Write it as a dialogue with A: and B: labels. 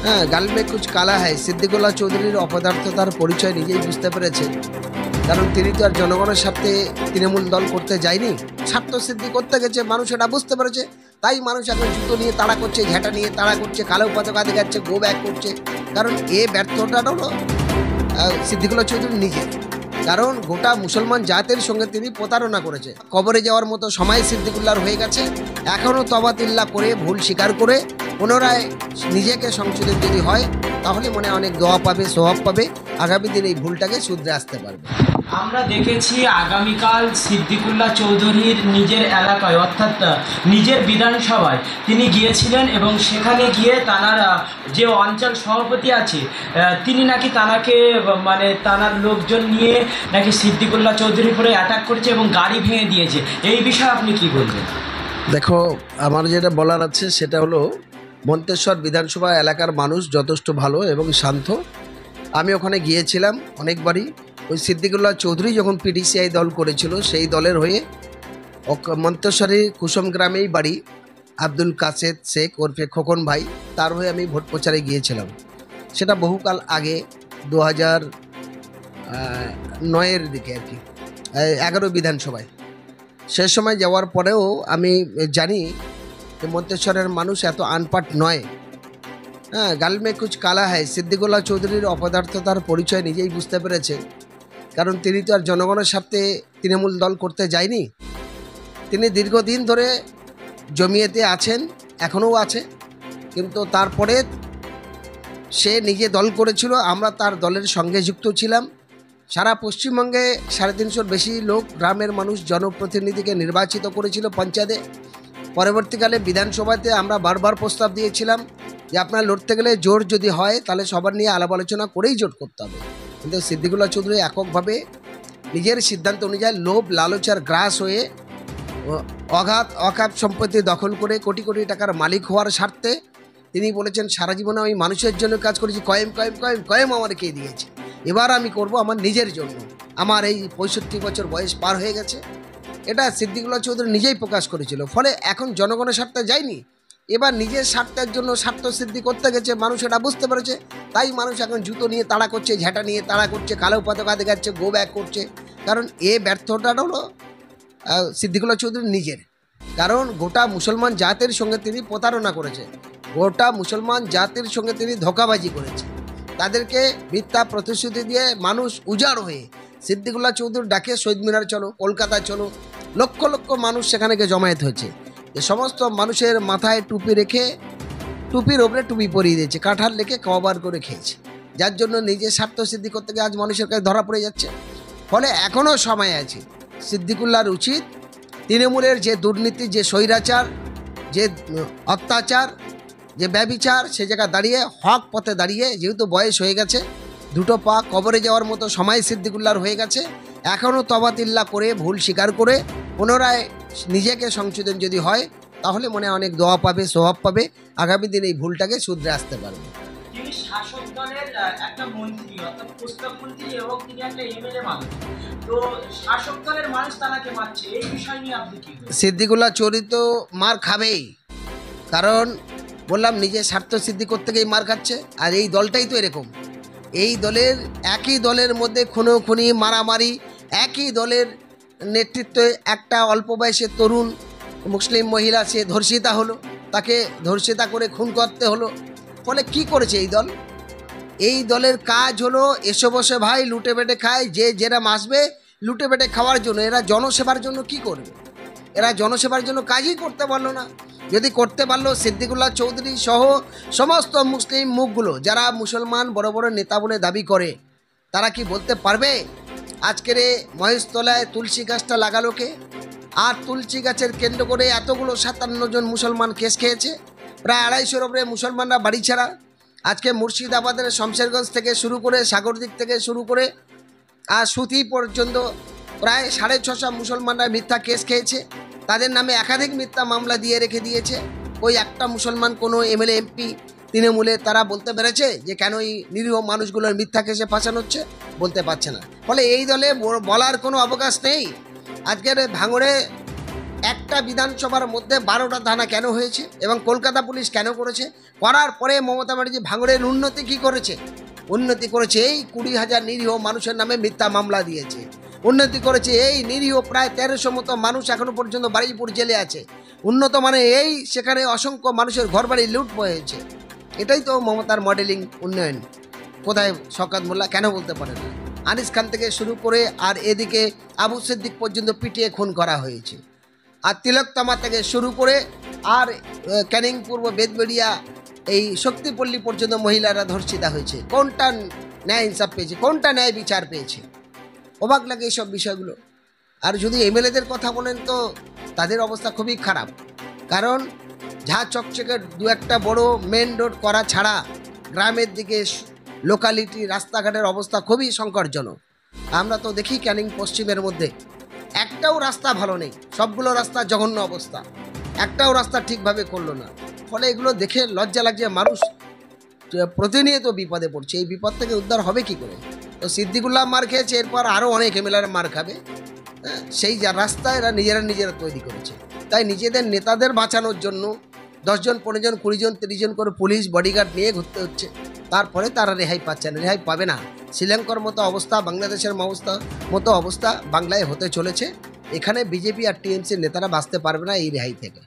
A: হ্যাঁ, গাল মে কুছ কালা হ্যায় সিদ্দিকুল্লাহ চৌধুরীর অপদার্থতার পরিচয় নিজেই বুঝতে পেরেছে। কারণ তিনি তো আর জনগণের স্বার্থে তৃণমূল দল করতে যায়নি, স্বার্থ সিদ্ধি করতে গেছে। মানুষ এটা বুঝতে পেরেছে, তাই মানুষ এখন জুতো নিয়ে তাড়া করছে, ঝেঁটা নিয়ে তাড়া করছে, কালো পতাকা দেখাচ্ছে, গো ব্যাক করছে। কারণ এ ব্যর্থতা হলো সিদ্দিকুল্লাহ চৌধুরী নিজের। কারণ গোটা মুসলমান জাতের সঙ্গে তিনি প্রতারণা করেছে। কবরে যাওয়ার মতো সময় সিদ্দিকুল্লাহর হয়ে গেছে। এখনও তবাতিল্লা করে ভুল স্বীকার করে পুনরায় নিজেকে সংশোধন যদি হয়, তাহলে মনে অনেক দোয়া পাবে, স্বভাব পাবে, আগামী দিন এই ভুলটাকে শুধরে আসতে পারবে।
B: আমরা দেখেছি আগামীকাল সিদ্দিকুল্লাহ চৌধুরীর নিজের এলাকায় অর্থাৎ নিজের বিধানসভায় তিনি গিয়েছিলেন এবং সেখানে গিয়ে তানার যে অঞ্চল সভাপতি আছে তিনি নাকি তানাকে তানার লোকজন নিয়ে নাকি সিদ্দিকুল্লাহ চৌধুরীর উপরে অ্যাটাক করেছে এবং গাড়ি ভেঙে দিয়েছে। এই বিষয়ে আপনি কি বলবেন?
A: দেখো, আমার যেটা বলার আছে সেটা হলো, মন্তেশ্বর বিধানসভা এলাকার মানুষ যথেষ্ট ভালো এবং শান্ত। আমি ওখানে গিয়েছিলাম অনেকবারই। ওই সিদ্দিকুল্লাহ চৌধুরী যখন পিডিসিআই দল করেছিল, সেই দলের হয়ে মন্তেশ্বরের কুসুম গ্রামেই বাড়ি আব্দুল কাসেদ শেখ ওরফে খোকন ভাই, তার হয়ে আমি ভোট প্রচারে গিয়েছিলাম। সেটা বহুকাল আগে 2009-এর দিকে আর কি, 11 বিধানসভায়। সে সময় যাওয়ার পরেও আমি জানি যে মন্তেশ্বরের মানুষ এত আনপাট নয়। হ্যাঁ, গাল মে কুছ কালা হ্যায় সিদ্দিকুল্লাহ চৌধুরীর অপদার্থতার পরিচয় নিজেই বুঝতে পেরেছে। কারণ তিনি তো আর জনগণের স্বার্থে তৃণমূল দল করতে যায়নি। তিনি দীর্ঘদিন ধরে জমিয়েতে আছেন, এখনও আছে, কিন্তু তারপরে সে নিজে দল করেছিল, আমরা তার দলের সঙ্গে যুক্ত ছিলাম। সারা পশ্চিমবঙ্গে 350-র বেশি লোক, গ্রামের মানুষ জনপ্রতিনিধিকে নির্বাচিত করেছিল পঞ্চায়েতে। পরবর্তীকালে বিধানসভাতে আমরা বারবার প্রস্তাব দিয়েছিলাম যে আপনারা লড়তে গেলে জোট যদি হয় তাহলে সবার নিয়ে আলাপ আলোচনা করেই জোট করতে হবে। কিন্তু সিদ্দিকুল্লাহ চৌধুরী এককভাবে নিজের সিদ্ধান্ত অনুযায়ী লোভ লালচার গ্রাস হয়ে অগাধ সম্পত্তি দখল করে কোটি কোটি টাকার মালিক হওয়ার স্বার্থে তিনি বলেছেন, সারা জীবনে আমি মানুষের জন্য কাজ করেছি, কয়েম আমাকে দিয়েছে, এবার আমি করব আমার নিজের জন্য। আমার এই 65 বছর বয়স পার হয়ে গেছে, এটা সিদ্দিকুল্লাহ চৌধুরী নিজেই প্রকাশ করেছিল। ফলে এখন জনগণের স্বার্থে যায়নি, এবার নিজের স্বার্থের জন্য স্বার্থ সিদ্ধি করতে গেছে। মানুষ এটা বুঝতে পেরেছে, তাই মানুষ এখন জুতো নিয়ে তাড়া করছে, ঝেঁটা নিয়ে তাড়া করছে, কালো পতাকা দেখাচ্ছে, গো ব্যাক করছে। কারণ এ ব্যর্থতা হলো সিদ্দিকুল্লাহ চৌধুরী নিজের। কারণ গোটা মুসলমান জাতের সঙ্গে তিনি প্রতারণা করেছে, গোটা মুসলমান জাতির সঙ্গে তিনি ধোঁকাবাজি করেছে। তাদেরকে মিথ্যা প্রতিশ্রুতি দিয়ে মানুষ উজাড় হয়ে সিদ্দিকুল্লাহ চৌধুরী ডাকে শহীদ মিনার চলো, কলকাতা চলো, লক্ষ লক্ষ মানুষ সেখানে গিয়ে জমায়েত হয়েছে। এ সমস্ত মানুষের মাথায় টুপি রেখে টুপির ওপরে টুপি পরিয়ে দিয়েছে, কাঁঠাল রেখে কবার করে খেয়েছে, যার জন্য নিজের স্বার্থ সিদ্ধি করতে গিয়ে আজ মানুষের কাছে ধরা পড়ে যাচ্ছে। ফলে এখনও সময় আছে, সিদ্দিকুল্লাহর উচিত তৃণমূলের যে দুর্নীতি, যে স্বৈরাচার, যে অত্যাচার, যে ব্যভিচার, সে জায়গায় দাঁড়িয়ে হক পথে দাঁড়িয়ে, যেহেতু বয়স হয়ে গেছে, দুটো পা কবরে যাওয়ার মতো সময় সিদ্দিকুল্লাহর হয়ে গেছে, এখনও তবাতিল্লা করে ভুল স্বীকার করে পুনরায় নিজেকে সংশোধন যদি হয়, তাহলে মনে অনেক দোয়া পাবে, স্বভাব পাবে, আগামী দিন এই ভুলটাকে শুধরে আসতে পারবে।
B: তিনি শাসক দলের একটা মন্ত্রী অর্থাৎ প্রস্তাবমন্ত্রী এবং তিনি একটা এমএলএ মানুষ, তো শাসক দলের মানুষ তাকে মারছে, এই বিষয় নিয়ে আপনি কি বলবেন?
A: সিদ্দিকুল্লাহ চৌধুরী তো মার খাবেই, কারণ বললাম নিজের স্বার্থ সিদ্ধি করতে গিয়ে মার খাচ্ছে। আর এই দলটাই তো এরকম, এই দলের একই দলের মধ্যে খুনোখুনি, মারামারি, একই দলের নেতৃত্বে একটা অল্প বয়সের তরুণ মুসলিম মহিলা সে ধর্ষিতা হলো, তাকে ধর্ষিতা করে খুন করতে হলো। ফলে কি করেছে এই দল? এই দলের কাজ হলো এসে বসে ভাই লুটে বেটে খায়, যে যেরা আসবে লুটে বেটে খাওয়ার জন্য। এরা জনসেবার জন্য কি করবে? এরা জনসেবার জন্য কাজই করতে পারলো না। যদি করতে পারলো, সিদ্দিকুল্লাহ চৌধুরী সহ সমস্ত মুসলিম মুখগুলো যারা মুসলমান বড় বড় নেতা বলে দাবি করে, তারা কি বলতে পারবে আজকের মহেশতলায় তুলসী গাছটা লাগালো কে? আর তুলসী গাছের কেন্দ্র করে এতগুলো 57 জন মুসলমান কেস খেয়েছে, প্রায় 250-র উপরে মুসলমানরা বাড়ি ছাড়া। আজকে মুর্শিদাবাদের শমশেরগঞ্জ থেকে শুরু করে সাগরদিক থেকে শুরু করে আর সুতি পর্যন্ত প্রায় 650 মুসলমানরা মিথ্যা কেস খেয়েছে, তাদের নামে একাধিক মিথ্যা মামলা দিয়ে রেখে দিয়েছে। ওই একটা মুসলমান কোনো এমএলএ এমপি তৃণমূলে তারা বলতে পেরেছে যে কেন এই নিরীহ মানুষগুলোর মিথ্যা কেসে ফাঁসানো হচ্ছে? বলতে পারছে না। ফলে এই দলে বলার কোনো অবকাশ নেই। আজকের ভাঙড়ে একটা বিধানসভার মধ্যে 12টা থানা কেন হয়েছে এবং কলকাতা পুলিশ কেন করেছে? করার পরে মমতা ব্যানার্জি ভাঙড়ের উন্নতি কি করেছে? উন্নতি করেছে এই 20,000 নিরীহ মানুষের নামে মিথ্যা মামলা দিয়েছে। উন্নতি করেছে এই নিরীহ প্রায় 1300 মতো মানুষ এখনো পর্যন্ত বারুইপুর জেলে আছে। উন্নত মানে এই সেখানে অসংখ্য মানুষের ঘরবাড়ি লুট হয়েছে। এটাই তো মমতার মডেলিং উন্নয়ন। কোথায় শওকত মোল্লা কেন বলতে পারে না? আনিস খান থেকে শুরু করে আর এদিকে আবু সিদ্দিক পর্যন্ত পিটিয়ে খুন করা হয়েছে। আর তিলকতামা থেকে শুরু করে আর ক্যানিং পূর্ব বেদবেড়িয়া এই শক্তিপল্লী পর্যন্ত মহিলারা ধর্ষিতা হয়েছে। কোনটা ন্যায় ইনসাফ পেয়েছে? কোনটা ন্যায় বিচার পেয়েছে? অবাক লাগে এইসব বিষয়গুলো। আর যদি এমএলএদের কথা বলেন তো তাদের অবস্থা খুবই খারাপ। কারণ ঝা চকচকে দু একটা বড় মেন রোড করা ছাড়া গ্রামের দিকে লোকালিটি রাস্তাঘাটের অবস্থা খুবই সংকটজনক। আমরা তো দেখি ক্যানিং পশ্চিমের মধ্যে একটাও রাস্তা ভালো নেই, সবগুলো রাস্তা জঘন্য অবস্থা, একটাও রাস্তা ঠিকভাবে করলো না। ফলে এগুলো দেখে লজ্জা লাগছে। মানুষ প্রতিনিয়ত বিপদে পড়ছে, এই বিপদ থেকে উদ্ধার হবে কি করে? তো সিদ্দিকুল্লাহ মার খেয়েছে, এরপর আরও অনেক এমএলএরা মার খাবে। সেই যা রাস্তা এরা নিজেরা তৈরি করেছে। তাই নিজেদের নেতাদের বাঁচানোর জন্য 10 জন 15 জন 20 জন 30 জন করে পুলিশ বডিগার্ড নিয়ে ঘুরতে হচ্ছে। তারপরে তারা রেহাই পাচ্ছে না, রেহাই পাবে না। শ্রীলঙ্কার মতো অবস্থা, বাংলাদেশের মতো অবস্থা বাংলায় হতে চলেছে। এখানে বিজেপি আর টিএমসির নেতারা বাঁচতে পারবে না এই রেহাই থেকে।